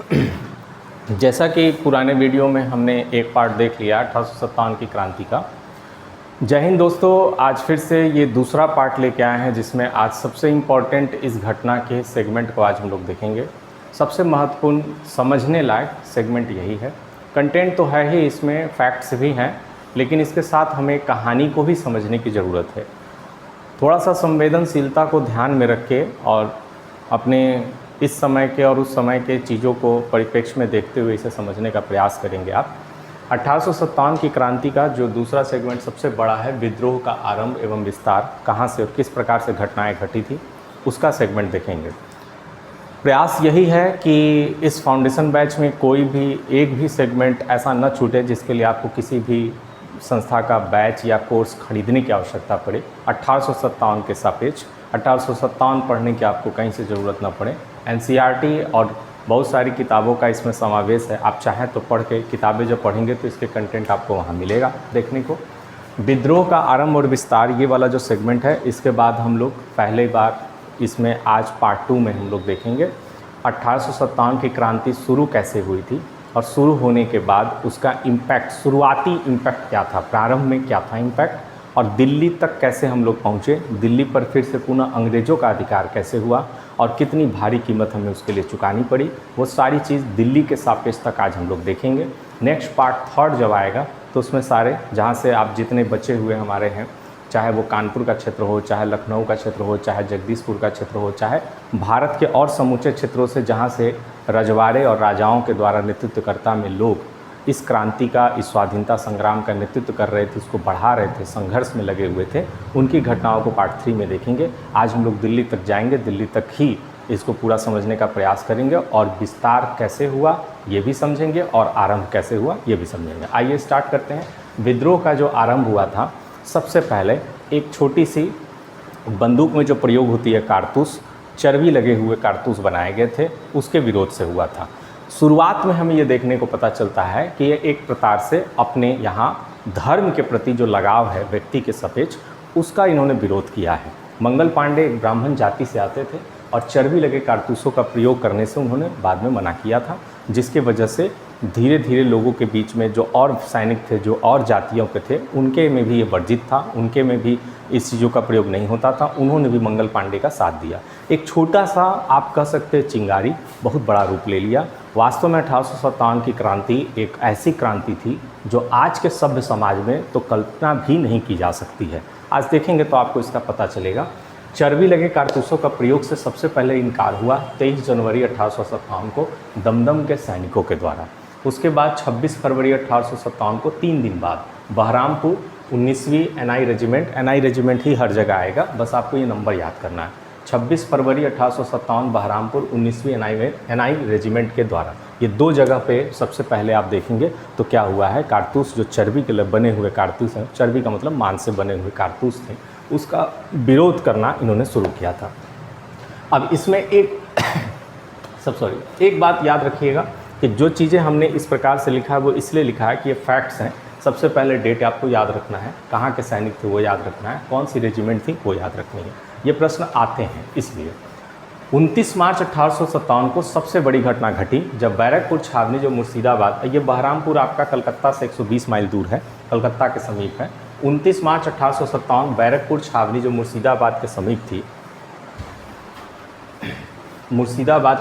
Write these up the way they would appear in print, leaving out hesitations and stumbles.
जैसा कि पुराने वीडियो में हमने एक पार्ट देख लिया 1857 की क्रांति का। जय हिंद दोस्तों, आज फिर से ये दूसरा पार्ट लेके आए हैं जिसमें आज सबसे इम्पॉर्टेंट इस घटना के सेगमेंट को आज हम लोग देखेंगे। सबसे महत्वपूर्ण समझने लायक सेगमेंट यही है। कंटेंट तो है ही, इसमें फैक्ट्स भी हैं, लेकिन इसके साथ हमें कहानी को भी समझने की ज़रूरत है। थोड़ा सा संवेदनशीलता को ध्यान में रख के और अपने इस समय के और उस समय के चीज़ों को परिप्रेक्ष्य में देखते हुए इसे समझने का प्रयास करेंगे आप। 1857 की क्रांति का जो दूसरा सेगमेंट सबसे बड़ा है, विद्रोह का आरंभ एवं विस्तार, कहाँ से और किस प्रकार से घटनाएं घटी थी, उसका सेगमेंट देखेंगे। प्रयास यही है कि इस फाउंडेशन बैच में कोई भी एक भी सेगमेंट ऐसा न छूटे जिसके लिए आपको किसी भी संस्था का बैच या कोर्स खरीदने की आवश्यकता पड़े। 1857 के सापेक्ष 1857 पढ़ने की आपको कहीं से ज़रूरत न पड़े। एनसीईआरटी और बहुत सारी किताबों का इसमें समावेश है। आप चाहें तो पढ़ के किताबें जब पढ़ेंगे तो इसके कंटेंट आपको वहाँ मिलेगा देखने को। विद्रोह का आरंभ और विस्तार, ये वाला जो सेगमेंट है, इसके बाद हम लोग पहले बार इसमें आज पार्ट 2 में हम लोग देखेंगे 1857 की क्रांति शुरू कैसे हुई थी और शुरू होने के बाद उसका इम्पैक्ट, शुरुआती इम्पैक्ट क्या था, प्रारंभ में क्या था इम्पैक्ट, और दिल्ली तक कैसे हम लोग पहुँचे, दिल्ली पर फिर से पुनः अंग्रेज़ों का अधिकार कैसे हुआ और कितनी भारी कीमत हमें उसके लिए चुकानी पड़ी, वो सारी चीज़ दिल्ली के सापेक्ष तक आज हम लोग देखेंगे। नेक्स्ट पार्ट 3 जब आएगा तो उसमें सारे, जहाँ से आप जितने बचे हुए हमारे हैं, चाहे वो कानपुर का क्षेत्र हो, चाहे लखनऊ का क्षेत्र हो, चाहे जगदीशपुर का क्षेत्र हो, चाहे भारत के और समूचे क्षेत्रों से जहाँ से रजवाड़े और राजाओं के द्वारा नेतृत्वकर्ता में लोग इस क्रांति का, इस स्वाधीनता संग्राम का नेतृत्व कर रहे थे, उसको बढ़ा रहे थे, संघर्ष में लगे हुए थे, उनकी घटनाओं को पार्ट 3 में देखेंगे। आज हम लोग दिल्ली तक जाएंगे, दिल्ली तक ही इसको पूरा समझने का प्रयास करेंगे और विस्तार कैसे हुआ ये भी समझेंगे और आरंभ कैसे हुआ ये भी समझेंगे। आइए स्टार्ट करते हैं। विद्रोह का जो आरंभ हुआ था, सबसे पहले एक छोटी सी बंदूक में जो प्रयोग होती है कारतूस, चर्बी लगे हुए कारतूस बनाए गए थे, उसके विरोध से हुआ था। शुरुआत में हमें ये देखने को पता चलता है कि ये एक प्रकार से अपने यहाँ धर्म के प्रति जो लगाव है व्यक्ति के सापेक्ष, उसका इन्होंने विरोध किया है। मंगल पांडे एक ब्राह्मण जाति से आते थे और चर्बी लगे कारतूसों का प्रयोग करने से उन्होंने बाद में मना किया था, जिसके वजह से धीरे धीरे लोगों के बीच में जो और सैनिक थे, जो और जातियों के थे, उनके में भी ये वर्जित था, उनके में भी इस चीज़ों का प्रयोग नहीं होता था। उन्होंने भी मंगल पांडे का साथ दिया। एक छोटा सा, आप कह सकते हैं, चिंगारी बहुत बड़ा रूप ले लिया। वास्तव में 1857 की क्रांति एक ऐसी क्रांति थी जो आज के सभ्य समाज में तो कल्पना भी नहीं की जा सकती है। आज देखेंगे तो आपको इसका पता चलेगा। चर्बी लगे कारतूसों का प्रयोग से सबसे पहले इनकार हुआ 23 जनवरी 1857 को दमदम के सैनिकों के द्वारा। उसके बाद 26 फरवरी 1857 को 3 दिन बाद बहरामपुर 19वीं एनआई रेजिमेंट ही हर जगह आएगा, बस आपको ये नंबर याद करना है। 26 फरवरी 1857 बहरामपुर 19वीं एनआई रेजिमेंट के द्वारा, ये 2 जगह पे सबसे पहले आप देखेंगे तो क्या हुआ है, कारतूस जो चर्बी के बने हुए कारतूस हैं, चर्बी का मतलब मांस से बने हुए कारतूस थे, उसका विरोध करना इन्होंने शुरू किया था। अब इसमें एक बात याद रखिएगा कि जो चीज़ें हमने इस प्रकार से लिखा है वो इसलिए लिखा है कि ये फैक्ट्स हैं। सबसे पहले डेट आपको याद रखना है, कहाँ के सैनिक थे वो याद रखना है, कौन सी रेजिमेंट थी वो याद रखनी है। ये प्रश्न आते हैं इसलिए। 29 मार्च 1857 को सबसे बड़ी घटना घटी जब बैरकपुर छावनी, जो मुर्शिदाबाद, ये बहरामपुर आपका कलकत्ता से 120 माइल दूर है, कलकत्ता के समीप है। 29 मार्च 1857 बैरकपुर छावनी जो मुर्शिदाबाद के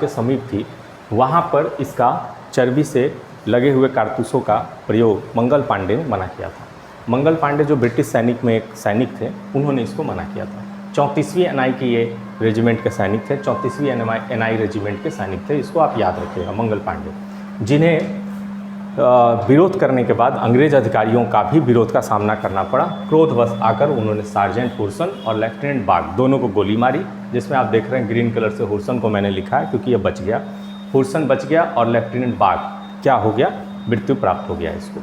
समीप थी, वहाँ पर इसका चर्बी से लगे हुए कारतूसों का प्रयोग मंगल पांडे ने मना किया था। मंगल पांडे जो ब्रिटिश सैनिक में एक सैनिक थे, उन्होंने इसको मना किया था। 34वीं एनआई की ये रेजिमेंट के सैनिक थे, 34वीं एनआई रेजिमेंट के सैनिक थे, इसको आप याद रखिएगा, मंगल पांडे, जिन्हें विरोध करने के बाद अंग्रेज अधिकारियों का भी विरोध का सामना करना पड़ा। क्रोधवश आकर उन्होंने सार्जेंट हुर्सन और लेफ्टिनेंट बाग दोनों को गोली मारी, जिसमें आप देख रहे हैं ग्रीन कलर से हुर्सन को मैंने लिखा है क्योंकि ये बच गया, हुर्सन बच गया और लेफ्टिनेंट बाग क्या हो गया, मृत्यु प्राप्त हो गया इसको।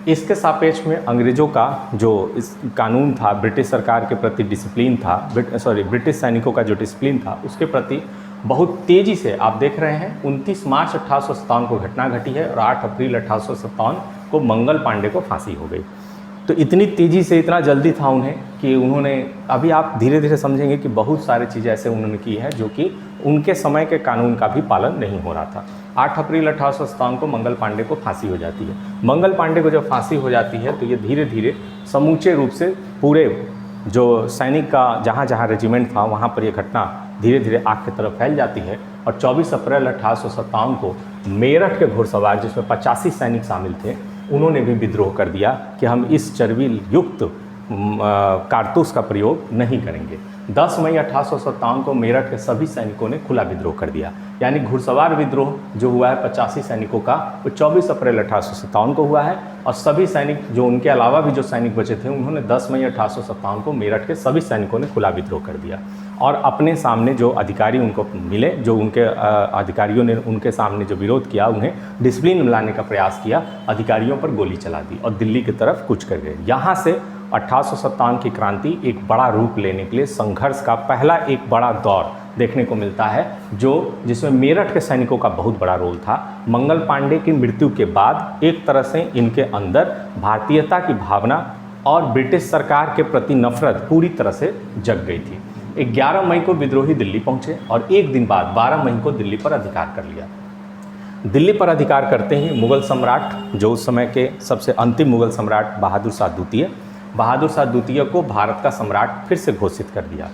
इसके सापेक्ष में अंग्रेज़ों का जो इस कानून था, ब्रिटिश सरकार के प्रति डिसिप्लिन था, ब्रिटिश सैनिकों का जो डिसिप्लिन था, उसके प्रति बहुत तेज़ी से आप देख रहे हैं 29 मार्च 1857 को घटना घटी है और 8 अप्रैल 1857 को मंगल पांडे को फांसी हो गई। तो इतनी तेज़ी से, इतना जल्दी था उन्हें कि उन्होंने, अभी आप धीरे धीरे समझेंगे कि बहुत सारी चीज़ें ऐसे उन्होंने की है जो कि उनके समय के कानून का भी पालन नहीं हो रहा था। 8 अप्रैल 1857 को मंगल पांडे को फांसी हो जाती है। मंगल पांडे को जब फांसी हो जाती है तो ये धीरे धीरे समूचे रूप से पूरे जो सैनिक का जहाँ जहाँ रेजिमेंट था वहाँ पर ये घटना धीरे धीरे आग की तरफ फैल जाती है। और 24 अप्रैल 1857 को मेरठ के घुड़सवार, जिसमें 85 सैनिक शामिल थे, उन्होंने भी विद्रोह कर दिया कि हम इस चर्बी युक्त कारतूस का प्रयोग नहीं करेंगे। 10 मई 1857 को मेरठ के सभी सैनिकों ने खुला विद्रोह कर दिया। यानी घुड़सवार विद्रोह जो हुआ है 85 सैनिकों का, वो 24 अप्रैल 1857 को हुआ है। और सभी सैनिक, जो उनके अलावा भी जो सैनिक बचे थे, उन्होंने 10 मई 1857 को मेरठ के सभी सैनिकों ने खुला विद्रोह कर दिया। और अपने सामने जो अधिकारी उनको मिले, जो उनके अधिकारियों ने उनके सामने जो विरोध किया, उन्हें डिसिप्लिन में लाने का प्रयास किया, अधिकारियों पर गोली चला दी और दिल्ली की तरफ कूच कर गए। यहाँ से 1857 की क्रांति एक बड़ा रूप लेने के लिए संघर्ष का पहला एक बड़ा दौर देखने को मिलता है, जिसमें मेरठ के सैनिकों का बहुत बड़ा रोल था। मंगल पांडे की मृत्यु के बाद एक तरह से इनके अंदर भारतीयता की भावना और ब्रिटिश सरकार के प्रति नफरत पूरी तरह से जग गई थी। 11 मई को विद्रोही दिल्ली पहुंचे और एक दिन बाद 12 मई को दिल्ली पर अधिकार कर लिया। दिल्ली पर अधिकार करते ही मुगल सम्राट, जो उस समय के सबसे अंतिम मुगल सम्राट बहादुर शाह द्वितीय को भारत का सम्राट फिर से घोषित कर दिया।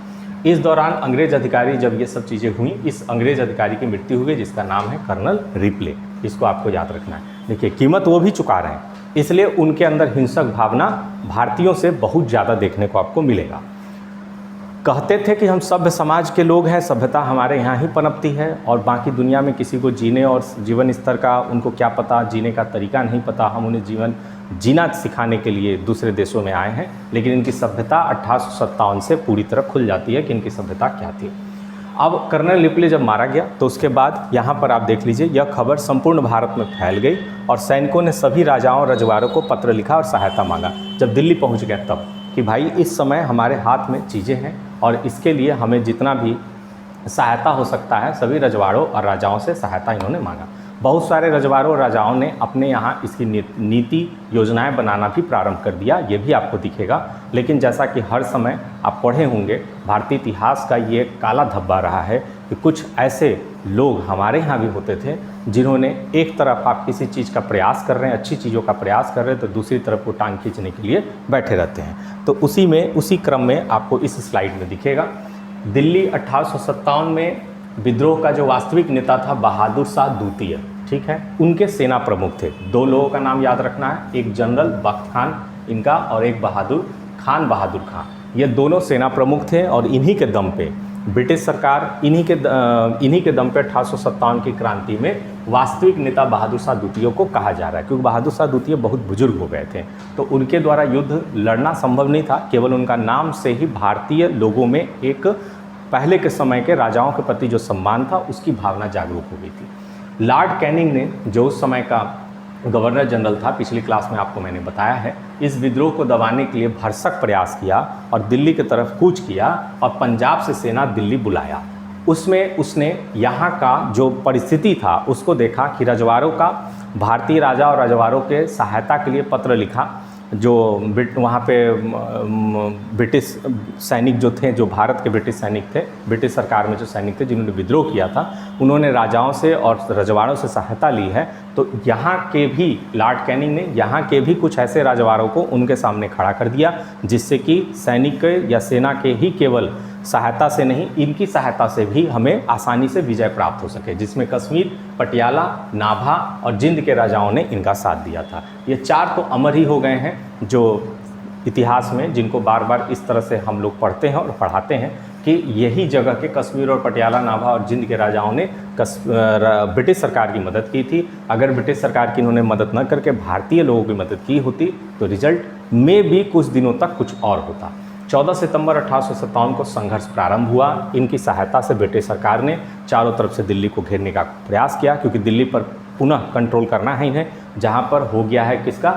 इस दौरान अंग्रेज अधिकारी, जब ये सब चीज़ें हुई, इस अंग्रेज अधिकारी की मृत्यु हुई जिसका नाम है कर्नल रिप्ले। इसको आपको याद रखना है। देखिए, कीमत वो भी चुका रहे हैं, इसलिए उनके अंदर हिंसक भावना भारतीयों से बहुत ज़्यादा देखने को आपको मिलेगा। कहते थे कि हम सभ्य समाज के लोग हैं, सभ्यता हमारे यहाँ ही पनपती है और बाकी दुनिया में किसी को जीने और जीवन स्तर का उनको क्या पता, जीने का तरीका नहीं पता, हम उन्हें जीवन जीना सिखाने के लिए दूसरे देशों में आए हैं। लेकिन इनकी सभ्यता 1857 से पूरी तरह खुल जाती है कि इनकी सभ्यता क्या थी। अब कर्नल रिप्ले जब मारा गया तो उसके बाद यहाँ पर आप देख लीजिए, यह खबर संपूर्ण भारत में फैल गई और सैनिकों ने सभी राजाओं और रजवाड़ों को पत्र लिखा और सहायता मांगा। जब दिल्ली पहुँच गया तब कि भाई इस समय हमारे हाथ में चीज़ें हैं और इसके लिए हमें जितना भी सहायता हो सकता है, सभी रजवाड़ों और राजाओं से सहायता इन्होंने मांगा। बहुत सारे रजवाड़ों और राजाओं ने अपने यहाँ इसकी नीति योजनाएं बनाना भी प्रारंभ कर दिया, ये भी आपको दिखेगा। लेकिन जैसा कि हर समय आप पढ़े होंगे, भारतीय इतिहास का ये काला धब्बा रहा है कि कुछ ऐसे लोग हमारे यहाँ भी होते थे जिन्होंने एक तरफ आप किसी चीज़ का प्रयास कर रहे हैं, अच्छी चीज़ों का प्रयास कर रहे हैं, तो दूसरी तरफ वो टांग खींचने के लिए बैठे रहते हैं। तो उसी क्रम में आपको इस स्लाइड में दिखेगा। दिल्ली 1857 में विद्रोह का जो वास्तविक नेता था बहादुर शाह द्वितीय, ठीक है, उनके सेना प्रमुख थे। 2 लोगों का नाम याद रखना है, एक जनरल बख्त खान इनका और एक बहादुर खान। ये दोनों सेना प्रमुख थे और इन्हीं के दम पे ब्रिटिश सरकार, इन्हीं के दम पे 1857 की क्रांति में वास्तविक नेता बहादुर शाह द्वितीय को कहा जा रहा है, क्योंकि बहादुर शाह द्वितीय बहुत बुजुर्ग हो गए थे, तो उनके द्वारा युद्ध लड़ना संभव नहीं था। केवल उनका नाम से ही भारतीय लोगों में एक पहले के समय के राजाओं के प्रति जो सम्मान था उसकी भावना जागरूक हो गई थी। लॉर्ड कैनिंग ने, जो उस समय का गवर्नर जनरल था, पिछली क्लास में आपको मैंने बताया है, इस विद्रोह को दबाने के लिए भरसक प्रयास किया और दिल्ली की तरफ कूच किया और पंजाब से सेना दिल्ली बुलाया। उसमें उसने यहाँ का जो परिस्थिति था उसको देखा कि रजवाड़ों का भारतीय राजा और रजवाड़ों के सहायता के लिए पत्र लिखा। जो वहाँ पे ब्रिटिश सैनिक जो थे, जो भारत के ब्रिटिश सैनिक थे, ब्रिटिश सरकार में जो सैनिक थे जिन्होंने विद्रोह किया था, उन्होंने राजाओं से और रजवाड़ों से सहायता ली है। तो यहाँ के भी लॉर्ड कैनिंग ने यहाँ के भी कुछ ऐसे रजवाड़ों को उनके सामने खड़ा कर दिया जिससे कि सैनिक या सेना के ही केवल सहायता से नहीं, इनकी सहायता से भी हमें आसानी से विजय प्राप्त हो सके, जिसमें कश्मीर, पटियाला, नाभा और जिंद के राजाओं ने इनका साथ दिया था। ये 4 तो अमर ही हो गए हैं जो इतिहास में, जिनको बार बार इस तरह से हम लोग पढ़ते हैं और पढ़ाते हैं कि यही जगह के कश्मीर और पटियाला, नाभा और जिंद के राजाओं ने ब्रिटिश सरकार की मदद की थी। अगर ब्रिटिश सरकार की इन्होंने मदद न करके भारतीय लोगों की मदद की होती तो रिजल्ट में भी कुछ दिनों तक कुछ और होता। 14 सितंबर 1857 को संघर्ष प्रारंभ हुआ। इनकी सहायता से ब्रिटिश सरकार ने चारों तरफ से दिल्ली को घेरने का प्रयास किया, क्योंकि दिल्ली पर पुनः कंट्रोल करना है इन्हें, जहां पर हो गया है किसका,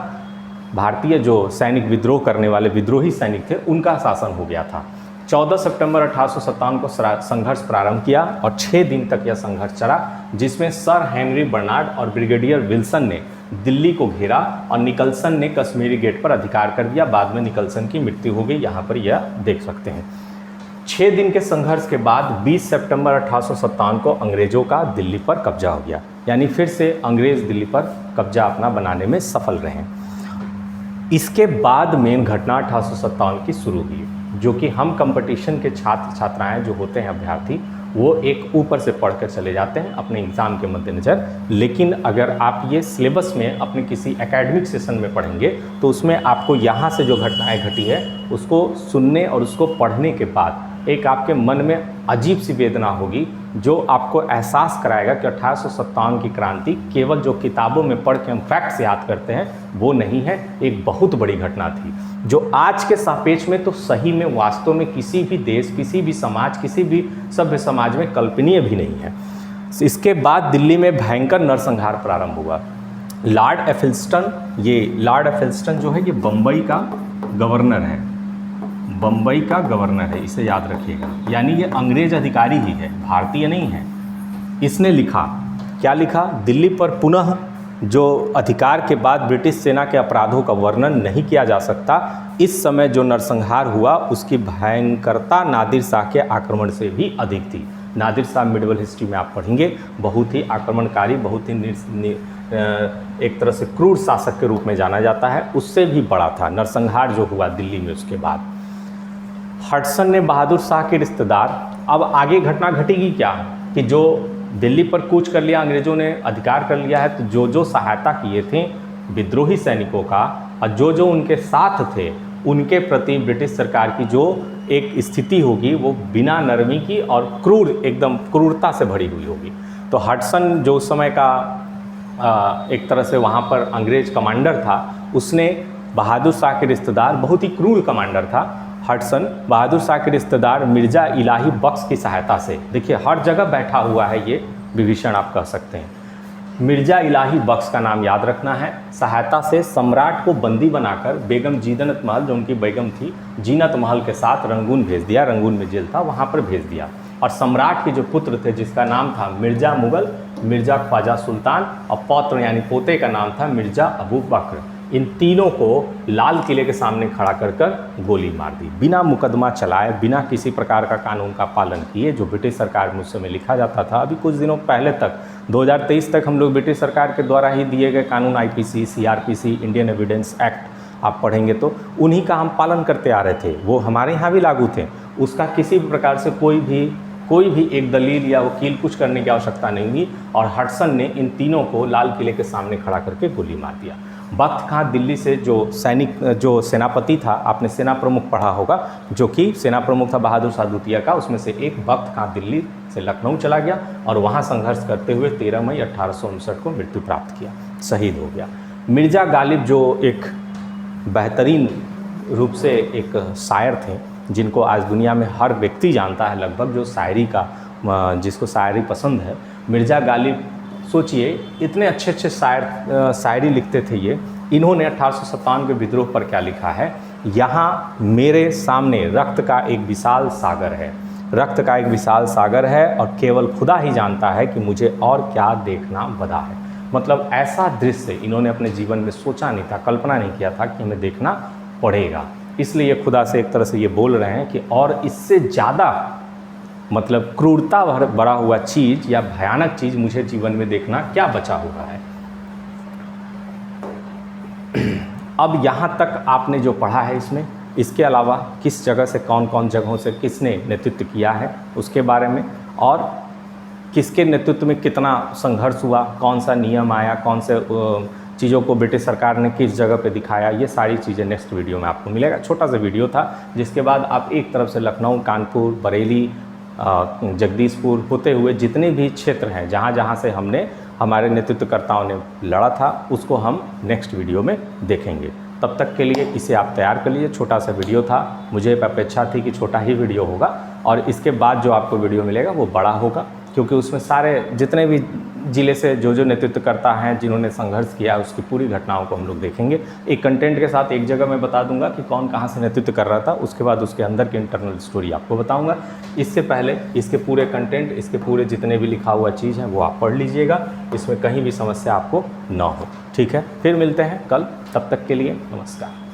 भारतीय जो सैनिक विद्रोह करने वाले विद्रोही सैनिक थे उनका शासन हो गया था। 14 सितंबर 1857 को संघर्ष प्रारंभ किया और 6 दिन तक यह संघर्ष चला, जिसमें सर हेनरी बर्नार्ड और ब्रिगेडियर विल्सन ने दिल्ली को घेरा और निकलसन ने कश्मीरी गेट पर अधिकार कर दिया। बाद में निकलसन की मृत्यु हो गई, यहाँ पर यह देख सकते हैं। 6 दिन के संघर्ष के बाद 20 सितंबर 1857 को अंग्रेजों का दिल्ली पर कब्जा हो गया, यानी फिर से अंग्रेज दिल्ली पर कब्जा अपना बनाने में सफल रहे। इसके बाद मेन घटना 1857 की शुरू हुई, जो कि हम कंपटीशन के छात्र छात्राएं जो होते हैं अभ्यर्थी, वो एक ऊपर से पढ़ कर चले जाते हैं अपने एग्ज़ाम के मद्देनज़र। लेकिन अगर आप ये सिलेबस में अपने किसी एकेडमिक सेशन में पढ़ेंगे तो उसमें आपको यहाँ से जो घटनाएं घटी है उसको सुनने और उसको पढ़ने के बाद एक आपके मन में अजीब सी वेदना होगी, जो आपको एहसास कराएगा कि 1857 की क्रांति केवल जो किताबों में पढ़ के हम फैक्ट्स याद करते हैं वो नहीं है, एक बहुत बड़ी घटना थी जो आज के सापेक्ष में तो सही में वास्तव में किसी भी देश, किसी भी समाज, किसी भी सभ्य समाज में कल्पनीय भी नहीं है। इसके बाद दिल्ली में भयंकर नरसंहार प्रारंभ हुआ। लॉर्ड एफिल्स्टन जो है ये बम्बई का गवर्नर है, बम्बई का गवर्नर है, इसे याद रखिएगा, यानी ये अंग्रेज अधिकारी ही है, भारतीय नहीं है। इसने लिखा, क्या लिखा? दिल्ली पर पुनः जो अधिकार के बाद ब्रिटिश सेना के अपराधों का वर्णन नहीं किया जा सकता। इस समय जो नरसंहार हुआ उसकी भयंकरता नादिर शाह के आक्रमण से भी अधिक थी। नादिर शाह मिडिवल हिस्ट्री में आप पढ़ेंगे, बहुत ही आक्रमणकारी, बहुत ही एक तरह से क्रूर शासक के रूप में जाना जाता है, उससे भी बड़ा था नरसंहार जो हुआ दिल्ली में। उसके बाद हडसन ने बहादुर शाह के रिश्तेदार, अब आगे घटना घटेगी क्या कि जो दिल्ली पर कूच कर लिया, अंग्रेज़ों ने अधिकार कर लिया है, तो जो जो सहायता किए थे विद्रोही सैनिकों का और जो जो उनके साथ थे उनके प्रति ब्रिटिश सरकार की जो एक स्थिति होगी वो बिना नरमी की और क्रूर, एकदम क्रूरता से भरी हुई होगी। तो हडसन जो उस समय का एक तरह से वहाँ पर अंग्रेज कमांडर था, उसने बहादुर शाह के रिश्तेदार, बहुत ही क्रूर कमांडर था हडसन, बहादुर शाह के रिश्तेदार मिर्ज़ा इलाही बख्श की सहायता से, देखिए हर जगह बैठा हुआ है ये विभीषण, आप कह सकते हैं, मिर्ज़ा इलाही बख्श का नाम याद रखना है, सहायता से सम्राट को बंदी बनाकर बेगम जीनत महल, जो उनकी बेगम थी, जीनत महल के साथ रंगून भेज दिया, रंगून में जेल था वहाँ पर भेज दिया। और सम्राट के जो पुत्र थे जिसका नाम था मिर्ज़ा मुगल, मिर्ज़ा ख्वाजा सुल्तान, और पौत्र यानी पोते का नाम था मिर्ज़ा अबू बकर, इन तीनों को लाल किले के सामने खड़ा कर कर गोली मार दी, बिना मुकदमा चलाए, बिना किसी प्रकार का कानून का पालन किए, जो ब्रिटिश सरकार में उस समय लिखा जाता था। अभी कुछ दिनों पहले तक 2023 तक हम लोग ब्रिटिश सरकार के द्वारा ही दिए गए कानून IPC, CRPC, Indian evidence act आप पढ़ेंगे तो उन्हीं का हम पालन करते आ रहे थे, वो हमारे यहाँ भी लागू थे। उसका किसी भी प्रकार से कोई भी एक दलील या वकील कुछ करने की आवश्यकता नहीं हुई, और हडसन ने इन तीनों को लाल किले के सामने खड़ा करके गोली मार दिया। बख्त खां दिल्ली से जो सेनापति था, आपने सेना प्रमुख पढ़ा होगा, जो कि सेना प्रमुख था बहादुर शाह द्वितीय का, उसमें से एक बख्त खां दिल्ली से लखनऊ चला गया और वहाँ संघर्ष करते हुए 13 मई 1859 को मृत्यु प्राप्त किया, शहीद हो गया। मिर्ज़ा गालिब जो एक बेहतरीन रूप से एक शायर थे, जिनको आज दुनिया में हर व्यक्ति जानता है लगभग, जो शायरी का, जिसको शायरी पसंद है, मिर्ज़ा गालिब, सोचिए इतने अच्छे अच्छे शायरी लिखते थे ये। इन्होंने 1857 के विद्रोह पर क्या लिखा है, यहाँ मेरे सामने रक्त का एक विशाल सागर है, रक्त का एक विशाल सागर है और केवल खुदा ही जानता है कि मुझे और क्या देखना बदा है। मतलब ऐसा दृश्य इन्होंने अपने जीवन में सोचा नहीं था, कल्पना नहीं किया था कि हमें देखना पड़ेगा, इसलिए खुदा से एक तरह से ये बोल रहे हैं कि और इससे ज़्यादा मतलब क्रूरता भरा हुआ चीज़ या भयानक चीज़ मुझे जीवन में देखना क्या बचा हुआ है। अब यहाँ तक आपने जो पढ़ा है इसमें, इसके अलावा किस जगह से, कौन कौन जगहों से किसने नेतृत्व किया है उसके बारे में, और किसके नेतृत्व में कितना संघर्ष हुआ, कौन सा नियम आया, कौन से चीज़ों को ब्रिटिश सरकार ने किस जगह पे दिखाया, ये सारी चीज़ें नेक्स्ट वीडियो में आपको मिलेगा। छोटा सा वीडियो था, जिसके बाद आप एक तरफ से लखनऊ, कानपुर, बरेली, जगदीशपुर होते हुए जितने भी क्षेत्र हैं जहाँ जहाँ से हमने, हमारे नेतृत्वकर्ताओं ने लड़ा था, उसको हम नेक्स्ट वीडियो में देखेंगे। तब तक के लिए इसे आप तैयार कर लीजिए। छोटा सा वीडियो था, मुझे अपेक्षा थी कि छोटा ही वीडियो होगा, और इसके बाद जो आपको वीडियो मिलेगा वो बड़ा होगा, क्योंकि उसमें सारे जितने भी ज़िले से जो नेतृत्वकर्ता हैं जिन्होंने संघर्ष किया उसकी पूरी घटनाओं को हम लोग देखेंगे। एक कंटेंट के साथ एक जगह मैं बता दूंगा कि कौन कहाँ से नेतृत्व कर रहा था, उसके बाद उसके अंदर की इंटरनल स्टोरी आपको बताऊंगा। इससे पहले इसके पूरे कंटेंट, इसके पूरे जितने भी लिखा हुआ चीज़ है वो आप पढ़ लीजिएगा, इसमें कहीं भी समस्या आपको ना हो। ठीक है, फिर मिलते हैं कल, तब तक के लिए नमस्कार।